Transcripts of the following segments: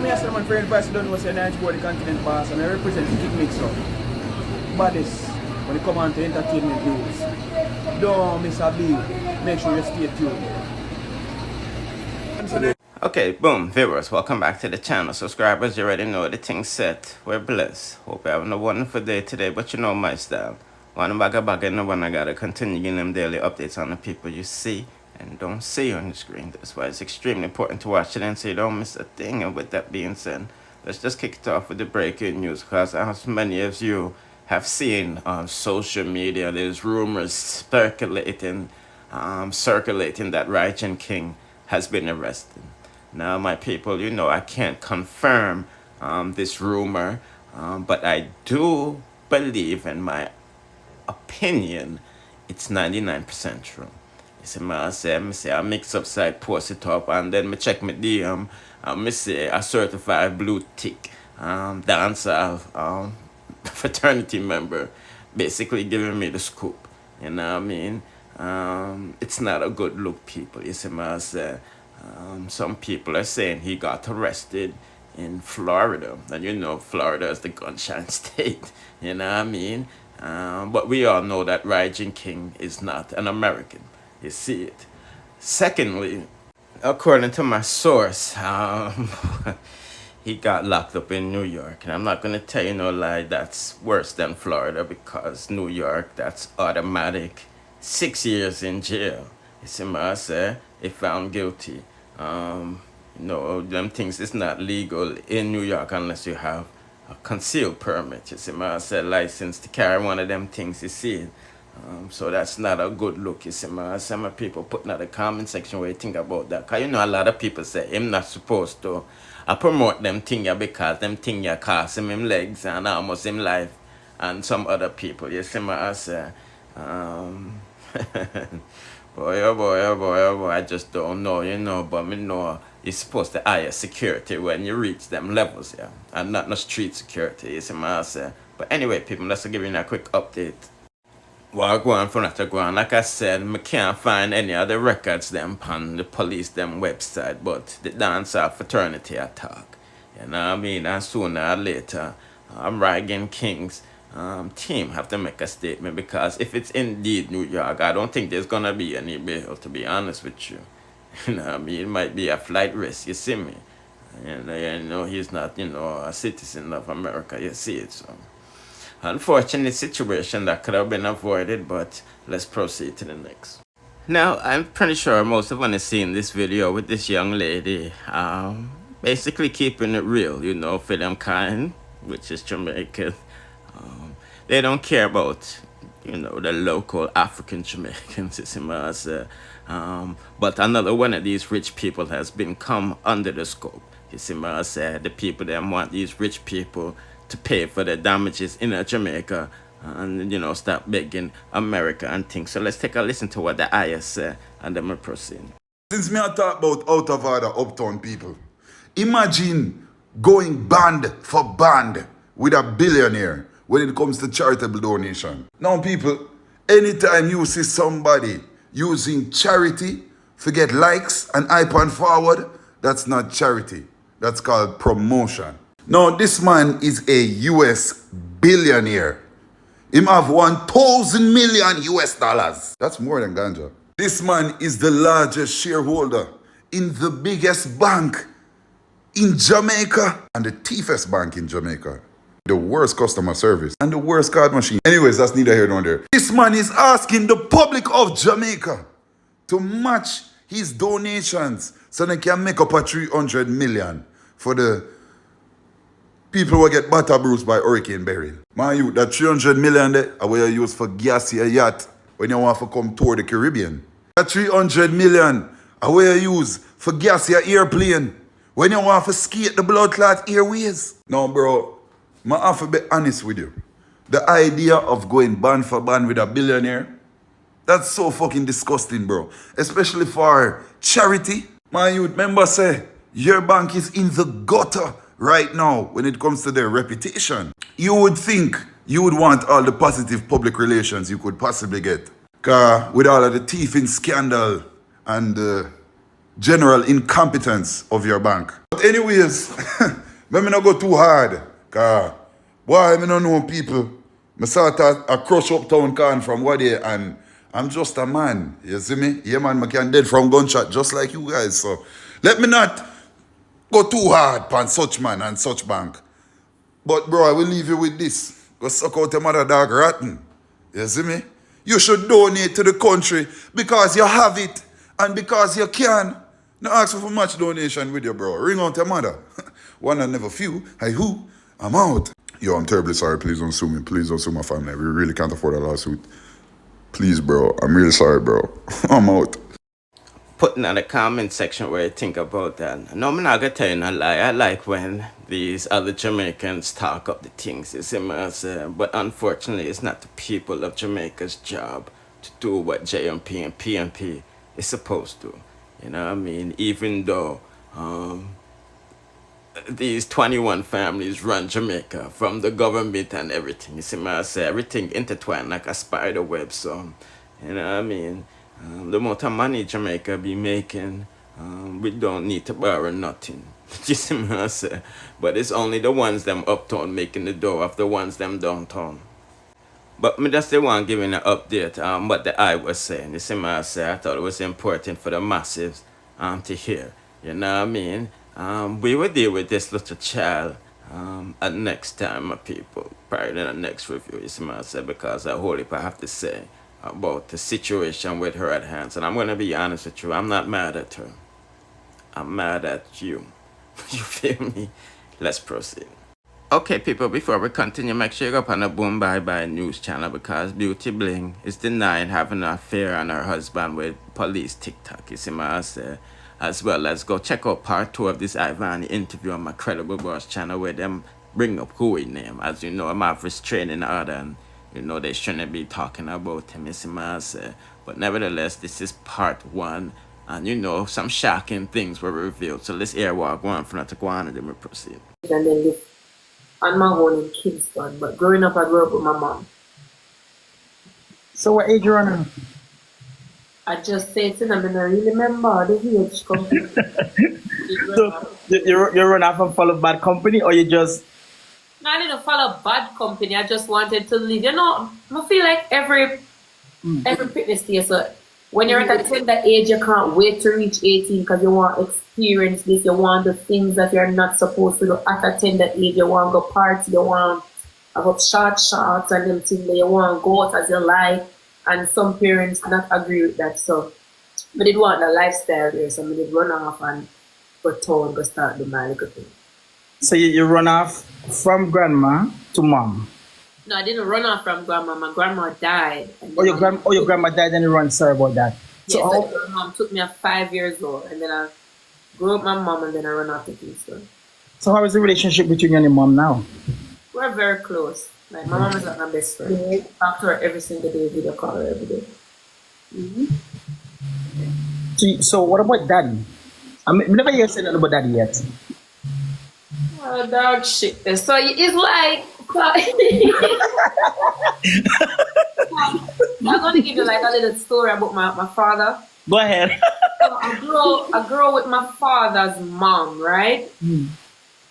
me as someone friend person don't know say I for the continent boss and I represent Kingmixup. Baddest when it come on to entertainment news. Don't miss a beat. Make sure you stay tuned. Okay, boom, viewers, welcome back to the channel. Subscribers, you already know the thing's set. We're blessed. Hope you're having a wonderful day today, but you know my style. One bag and no one I gotta continue giving them daily updates on the people you see and don't see on the screen. That's why it's extremely important to watch it and so you don't miss a thing. And with that being said, let's just kick it off with the breaking news, because as many of you have seen on social media, there's rumors circulating that Rygin King has been arrested. Now, my people, you know I can't confirm this rumor, but I do believe, in my opinion, it's 99% true. You see, I say I mix up side, post it up, and then I check my DM, I say a certified blue tick dancer fraternity member basically giving me the scoop. You know what I mean? It's not a good look, people. You see, I say. Some people are saying he got arrested in Florida, and you know Florida is the gunshot state, you know what I mean? But we all know that Rygin King is not an American, you see it. Secondly, according to my source, he got locked up in New York, and I'm not going to tell you no lie, that's worse than Florida, because New York, that's automatic 6 years in jail. You see what I say? If found guilty. You know, them things is not legal in New York unless you have a concealed permit. You see, I said license to carry one of them things, you see. So that's not a good look, you see. I said my people putting out the comment section where you think about that. Because you know a lot of people say him not supposed to promote them things because them things cost him legs and almost him life and some other people. You see, I say Boy, oh boy, oh boy, oh boy, I just don't know, you know, but me know you're supposed to hire security when you reach them levels, yeah, and not no street security, you see what I say. But anyway, people, let's give you a quick update. Well, go on from that to go on. Like I said, I can't find any other records them on the police them website, but the dancer fraternity attack, you know what I mean, and sooner or later, Rygin King's team have to make a statement, because if it's indeed New York, I don't think there's gonna be any bail, to be honest with you. You know what I mean? It might be a flight risk, you see me? And you know, he's not, you know, a citizen of America, you see it, so. Unfortunate situation that could have been avoided, but let's proceed to the next. Now, I'm pretty sure most of you have seen this video with this young lady, basically keeping it real, you know, for them kind, which is Jamaican. They don't care about, you know, the local African Jamaicans, but another one of these rich people has been come under the scope. You see, I said the people that want these rich people to pay for the damages in Jamaica and, you know, stop begging America and things. So let's take a listen to what the IS say and then we'll proceed. Since me I talk about out of order Uptown people, imagine going band for band with a billionaire when it comes to charitable donation. Now people, anytime you see somebody using charity to get likes and hype and forward, that's not charity. That's called promotion. Now this man is a US billionaire. Him have 1,000 million US dollars. That's more than ganja. This man is the largest shareholder in the biggest bank in Jamaica and the thiefest bank in Jamaica. The worst customer service and the worst card machine. Anyways, that's neither here nor there. This man is asking the public of Jamaica to match his donations so they can make up a 300 million for the people who get butter bruised by Hurricane Beryl. Man, you, that 300 million there, I will use for gas your yacht when you want to come tour the Caribbean. That 300 million, I will use for gas your airplane when you want to skate the blood clot airways. No, bro. I have to be honest with you. The idea of going band for band with a billionaire, that's so fucking disgusting, bro. Especially for charity. Man, you remember say, your bank is in the gutter right now when it comes to their reputation. You would think you would want all the positive public relations you could possibly get. Because with all of the thieving scandal and the general incompetence of your bank. But But anyways, let me not go too hard. Cause boy, me don't know people. Me start a crush Uptown can from what day, and I'm just a man. You see me? Yeah man, I can dead from gunshot just like you guys. So let me not go too hard on such man and such bank. But bro, I will leave you with this. Go suck out your mother dog rotten. You see me? You should donate to the country because you have it and because you can. Now ask for much donation with you, bro. Ring out your mother. One and never few. Hey, who? I'm out. Yo, I'm terribly sorry. Please don't sue me. Please don't sue my family. We really can't afford a lawsuit. Please, bro. I'm really sorry, bro. I'm out. Put in the comment section where you think about that. No, I'm not gonna tell you no lie. I like when these other Jamaicans talk up the things, you see what I say? But unfortunately, it's not the people of Jamaica's job to do what JMP and PMP is supposed to. You know what I mean? Even though these 21 families run Jamaica from the government and everything. You see what I say? Everything intertwined like a spider web. So, you know what I mean? The amount of money Jamaica be making, we don't need to borrow nothing. You see what I say? But it's only the ones them uptown making the dough of the ones them downtown. But me just the one giving an update on what the I was saying. You see what I say? I thought it was important for the masses to hear. You know what I mean? We will deal with this little child at next time, my people. Probably in the next review, you see what I say? Because I whole heap I have to say about the situation with her at hand. And I'm going to be honest with you, I'm not mad at her. I'm mad at you. You feel me? Let's proceed. Okay, people, before we continue, make sure you go up on the Boom Bye Bye news channel because Beauty Bling is denying having an affair on her husband with police TikTok. You see what I say? As well as go check out part 2 of this Ivany interview on my Credible Boss channel where them bring up who he name. As you know, I'm have restraining order and you know they shouldn't be talking about him, you see what I say? But nevertheless, this is part 1 and you know, some shocking things were revealed. So let's hear what going from to go on and then we proceed. And then live on my own in Kingston, but growing up I grew up with my mom. So what age you on? I just said to them, I don't really remember the age company. So you run off and follow bad company or you just... No, I didn't follow bad company. I just wanted to live. You know, I feel like every fitness day, so when you're at a tender age, you can't wait to reach 18 because you want to experience this. You want the things that you're not supposed to do at a tender age. You want to go party. You want to have short shorts and them things that you want to go out as you like. And some parents not agree with that. So I did want the lifestyle there. So I did run off and go town, go start the my little thing. So you run off from grandma to mom? No, I didn't run off from grandma. My grandma died. Oh, your grandma died and you run. Sorry about that. Yes, so my mom took me at 5 years old. And then I grew up my mom and then I run off to Kingston. So how is the relationship between you and your mom now? We're very close. Like my mom is like my best friend. I talk to her every single day, video call her every day. So what about daddy? I mean, never hear say nothing about daddy yet. Oh, dog shit. So it's like I'm gonna give you like a little story about my father. Go ahead. So I grew up with my father's mom, right?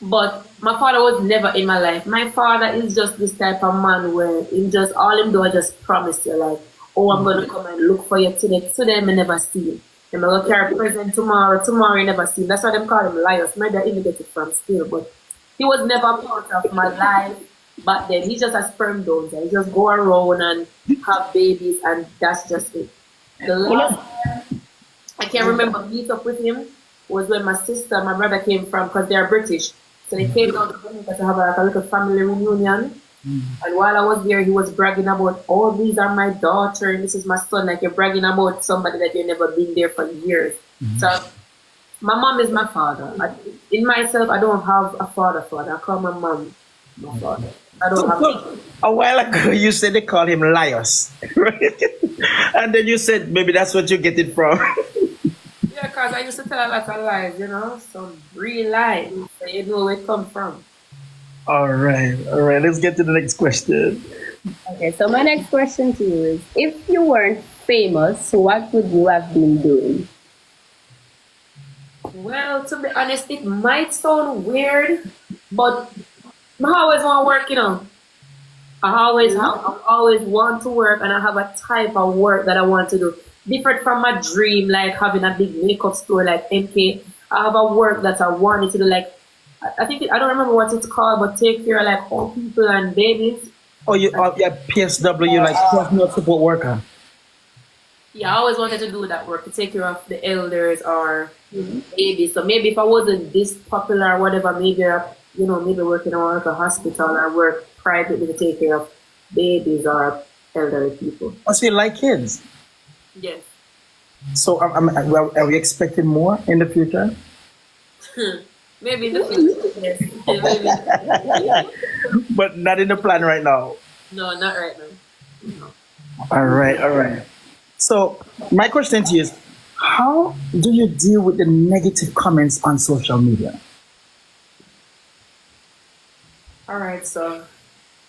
But my father was never in my life. My father is just this type of man where he just all him do is just promise you like, oh, I'm gonna come and look for you today. Today I never see him. I'm gonna carry a present tomorrow. Tomorrow you never see him. That's why them call him liars. Maybe I even get it from school, but he was never part of my life. But then he's just a sperm donor. He just go around and have babies, and that's just it. The last time I can remember meet up with him was when my sister and my brother came from, because they're British. So they came down to Jamaica to have like a little family reunion. And while I was there, he was bragging about, oh, these are my daughter and this is my son. Like you're bragging about somebody that you've never been there for years. So my mom is my father. In myself, I don't have a father. I call my mom my father. I don't have a while ago, you said they call him liars, right? And then you said maybe that's what you get it from. Yeah, because I used to tell a lot of lies, you know, some real lies. So you know where it comes from. All right. Let's get to the next question. Okay, so my next question to you is, if you weren't famous, what would you have been doing? Well, to be honest, it might sound weird, but I always want to work, you know. I always want to work, and I have a type of work that I want to do. Different from my dream, like having a big makeup store like MK. I have a work that I wanted to do, like I think I don't remember what it's called, but take care of like old people and babies. Oh, yeah, PSW, like personal support worker. Yeah, I always wanted to do that work to take care of the elders or babies. So maybe if I wasn't this popular or whatever, maybe maybe working in like a hospital or work privately to take care of babies or elderly people. Oh, so you like kids? Yes. So are we expecting more in the future? Maybe in the future, yes. Maybe. But not in the plan right now. No, not right now. No. All right. So my question to you is, how do you deal with the negative comments on social media? All right, so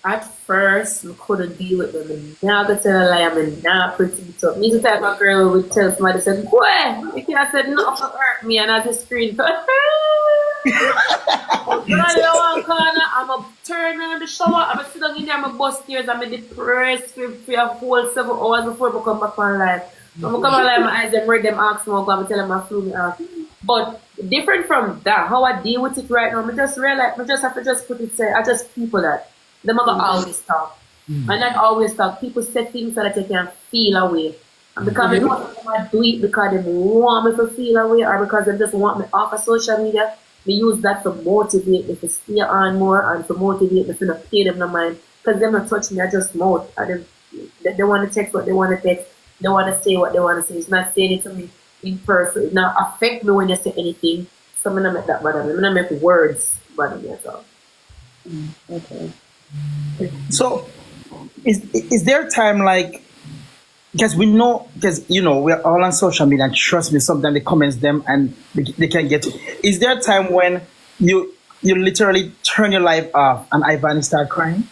at first, I couldn't deal with them. I'm not gonna tell a lie, I'm not pretty tough. Me the type of girl who would tell somebody, said, "Boy, you can't say nothing to hurt me," and I just scream. I'm a turn on the shower, I'm sit down in there, I'm a bus stairs, I'm depressed for a whole 7 hours before I come back on live. I'm come on live, my eyes, them red, them ask me, I'm tell them I flew me off. But different from that, how I deal with it right now, I just realize, I just have to just put it, say, I just people that, them are gonna always talk. And not always talk, people say things so that they can feel away. And because they want to do it because they want me to feel away or because they just want me off of social media, we use that to motivate me to stay on more and to motivate me to not pay them no mind. Because they not touch me, I just mouth. And they want to text what they want to text. They want to say what they want to say. It's not saying it to me in person. It not affect me when they say anything. So I'm not make that bother me. I'm not make words bother me at all. Okay. So is there a time like, because we know, because we're all on social media, and trust me, sometimes the comments them and they can get to. Is there a time when you literally turn your life off and Ivany start crying?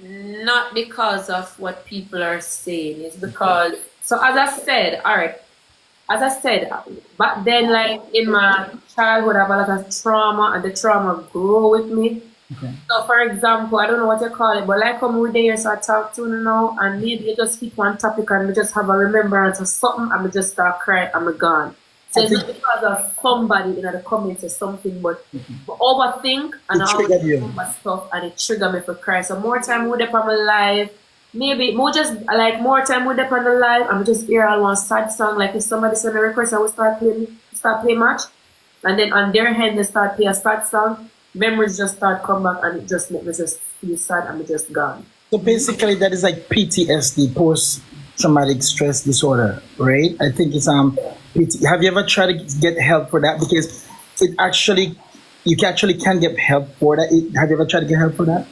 Not because of what people are saying. It's because, so as I said, back then, like in my childhood, I have a lot of trauma, and the trauma grew with me. Okay. So, for example, I don't know what you call it, but like I'm with there, so I talk to you now, and maybe you just hit one topic and we just have a remembrance of something, and we just start crying, and we're gone. So it's not because of somebody in the comments or something, but overthink and I remember stuff, and it trigger me for cry. So more time with them on my live, maybe more just like more time with them on the live, I'm just hear all one sad song. Like if somebody send a request, I will start play match, and then on their hand they start play a sad song. Memories just start come back, and it just make me just feel sad, and I'm just gone. So basically, that is like PTSD, post-traumatic stress disorder, right? I think it's Have you ever tried to get help for that? Because you actually can get help for that. Have you ever tried to get help for that?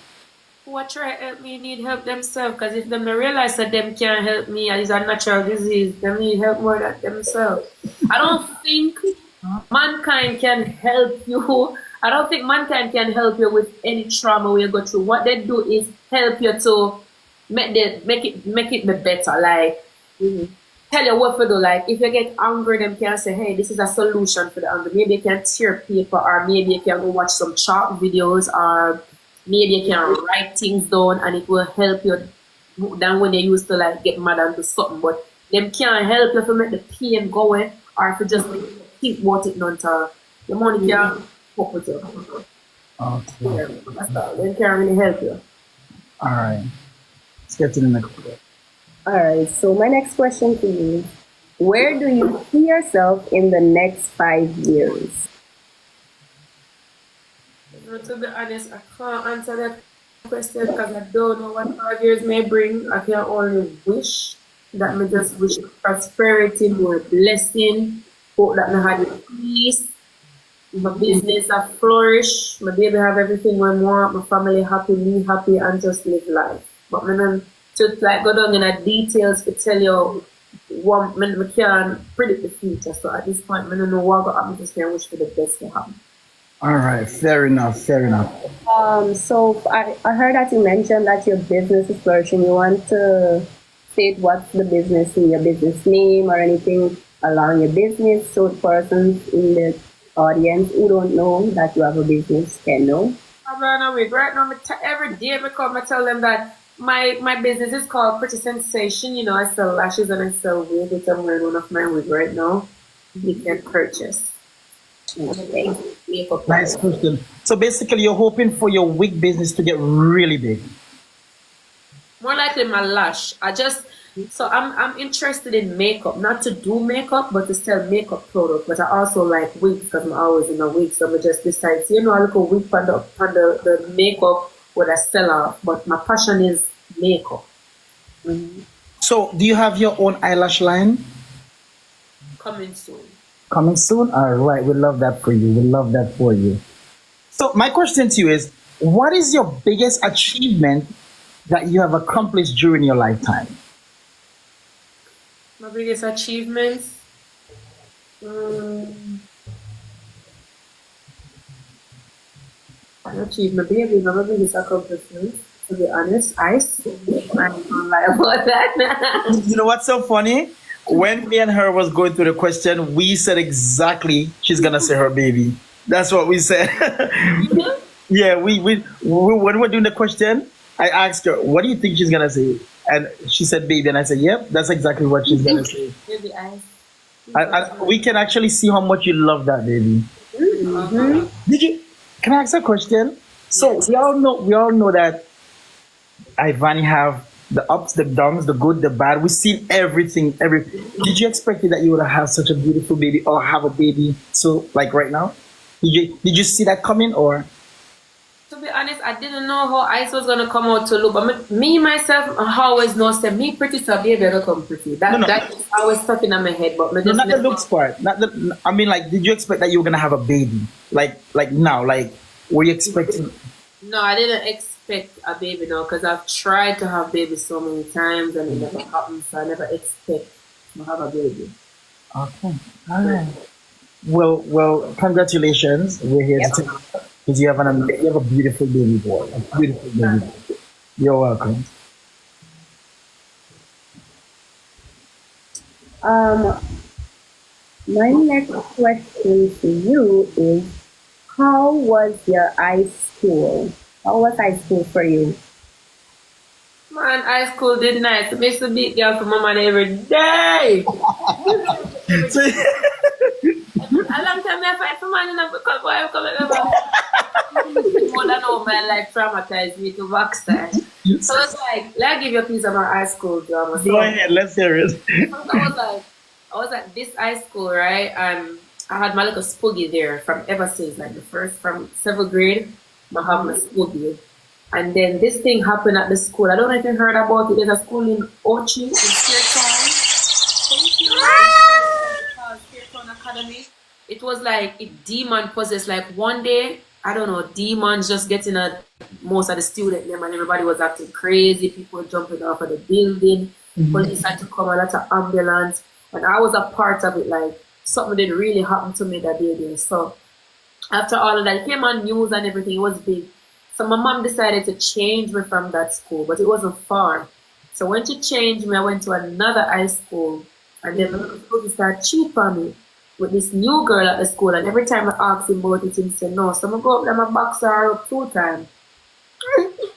What try help me need help themselves, because if them realize that them can't help me and it's a natural disease, them need help more than themselves. I don't think mankind can help you. I don't think mankind can help you with any trauma we go through. What they do is help you to make it be better. Like tell you what to do. Like if you get angry, them can say, hey, this is a solution for the anger. Maybe you can tear paper, or maybe you can go watch some chalk videos, or maybe you can write things down, and it will help you than when you used to like get mad and do something. But them can't help you to make the pain go away, or if you just think about it non-talk. The money can fuck with you. Okay. That's all. They can't really help you. All right. Let's get to the next one. All right. So my next question to you is, where do you see yourself in the next 5 years? To be honest, I can't answer that question because I don't know what 5 years may bring. I can only wish that me just wish prosperity, more blessing, hope that me had peace, my business a flourish, my baby have everything I want, my family happy, me happy, and just live life. But me not to like go down in the details to tell you what me can't predict the future. So at this point, I don't know what will happen. Just can wish for the best to happen. All right, fair enough. So I heard that you mentioned that your business is flourishing. You want to state what's the business in your business name or anything along your business so persons in the audience who don't know that you have a business can know? I'm on a wig right now. Every day I come, I tell them that my business is called Pretty Sensation. You know, I sell lashes and I sell wigs. Which I'm wearing one of my wigs right now. You can purchase. Okay. Makeup. Nice question. So basically, you're hoping for your wig business to get really big. More likely my lash. I'm interested in makeup, not to do makeup, but to sell makeup products. But I also like wigs because I'm always in a wig. So I just decide, I look a wig on the makeup what I sell off. But my passion is makeup. So, do you have your own eyelash line Coming soon. coming soon? All right, we love that for you. We love that for you. So, my question to you is, what is your biggest achievement that you have accomplished during your lifetime? My biggest achievements. I achieved my baby, my biggest accomplishment. To be honest, ice. I'm not gonna lie about that. You know what's so funny? When me and her was going through the question, we said exactly she's gonna say her baby. That's what we said. Yeah, we when we're doing the question, I asked her, "What do you think she's gonna say?" And she said, "Baby," and I said, "Yep, that's exactly what she's gonna say." Baby ice. We can actually see how much you love that baby. Did you? Can I ask a question? So Yes. we all know that Ivany have the ups, the downs, the good, the bad. We've seen everything. Did you expect that you would have such a beautiful baby or have a baby? So like right now, did you see that coming or? To be honest, I didn't know how ice was gonna come out to look. But me myself, I always know say me pretty so baby don't come pretty. No. That is always stuck in my head. But me No, just not the never- looks part. Not the. I mean, like, did you expect that you were gonna have a baby? Like now, like, were you expecting? No, I didn't expect a baby now because I've tried to have babies so many times and it never happens. So I never expect to have a baby. Okay, all right. Well, congratulations. We're here to tell you because you have a beautiful baby boy, a beautiful baby boy. You're welcome. My next question to you is, how was your high school? How was high school for you? Man, high school did nice. It makes a big girl for my man every day. So, A long time I fight for man and because boy I'm coming over. More than all my life traumatized me to backside. So it's like, let me give you a piece of my high school drama. go ahead, let's hear it. I was at this high school, right? And I had my little spoogie there from ever since, like from 7th grade, I have my spoogie. And then this thing happened at the school. I don't know if you heard about it. There's a school in Ochi, in Speartown. Speartown Academy. It was like it demon possessed. Like one day, I don't know, demons just getting at most of the student them and everybody was acting crazy. People jumping off of the building. Police had to come, a lot of ambulance. And I was a part of it. Like something did really happen to me that day. So after all of that, it came on news and everything. It was big. So my mom decided to change me from that school, but it wasn't far. So when she changed me, I went to another high school, and then my little school started cheap on me with this new girl at the school. And every time I asked him about it, he said no. So I go up there, my box her up 2 times.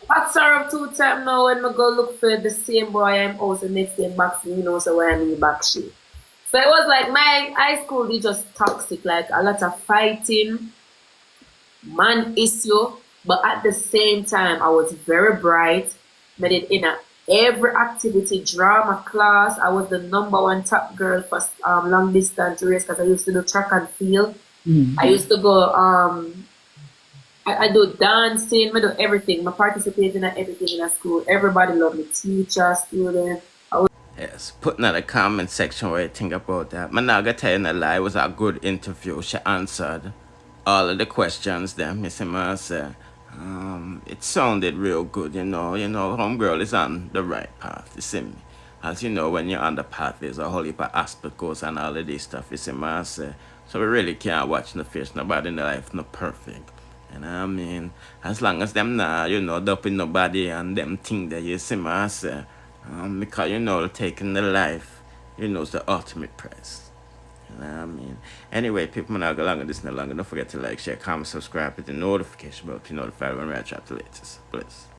Box her up 2 times now. When I go look for the same boy, I'm also next day box me, so where I'm in the back sheet. So it was like my high school is just toxic, like a lot of fighting, man issue. But at the same time, I was very bright. Made it in every activity, drama class. I was the #1 top girl for long distance race because I used to do track and field. I used to go. I do dancing. I do everything. I participate in everything in a school. Everybody loved me. Teacher, student. Yes, put in the comment section what you think about that. Man, not gonna tell you a lie, it was a good interview. She answered all of the questions them, Missy Mercer. It sounded real good, homegirl is on the right path, you see me. As you know, when you're on the path, there's a whole heap of aspects and all of this stuff, you see me, so we really can't watch the face, nobody in the life not perfect. You know what I mean? As long as them now, doping nobody and them thing that you see me, because taking the life, is the ultimate prize. You know what I mean? Anyway, people, when I go longer, this no longer. Don't forget to like, share, comment, subscribe, hit the notification bell to be notified when I drop the latest. Bless.